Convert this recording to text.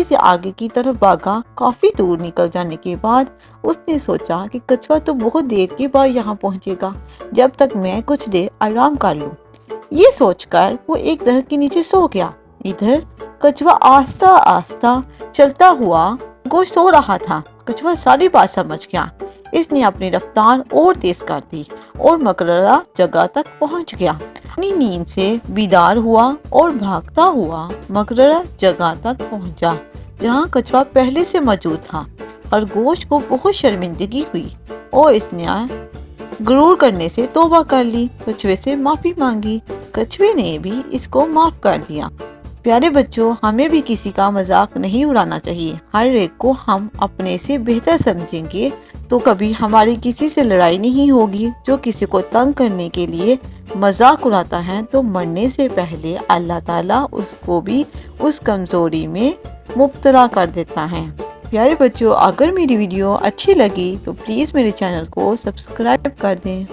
تیزی سے آگے کی طرف بھاگا۔ کافی دور نکل جانے کے بعد اس نے سوچا کہ کچھوا تو بہت دیر کے بعد یہاں پہنچے گا، جب تک میں کچھ دیر آرام کر لوں۔ یہ سوچ کر وہ ایک درخت کے نیچے سو گیا۔ ادھر کچھوا آہستہ آہستہ چلتا ہوا گوشت سو رہا تھا۔ کچھوا ساری بات سمجھ گیا۔ اس نے اپنی رفتار اور تیز کر دی اور مقررہ جگہ تک پہنچ گیا۔ اپنی نیند سے بیدار ہوا اور بھاگتا ہوا مقررہ جگہ تک پہنچا جہاں کچھوا پہلے سے موجود تھا۔ خرگوش کو بہت شرمندگی ہوئی اور اس نے غرور کرنے سے توبہ کر لی، کچھوے سے معافی مانگی۔ کچھوے نے بھی اس کو معاف کر دیا۔ پیارے بچوں، ہمیں بھی کسی کا مذاق نہیں اڑانا چاہیے۔ ہر ایک کو ہم اپنے سے بہتر سمجھیں گے تو کبھی ہماری کسی سے لڑائی نہیں ہوگی۔ جو کسی کو تنگ کرنے کے لیے مذاق اڑاتا ہے تو مرنے سے پہلے اللہ تعالیٰ اس کو بھی اس کمزوری میں مبتلا کر دیتا ہے۔ پیارے بچوں، اگر میری ویڈیو اچھی لگی تو پلیز میرے چینل کو سبسکرائب کر دیں۔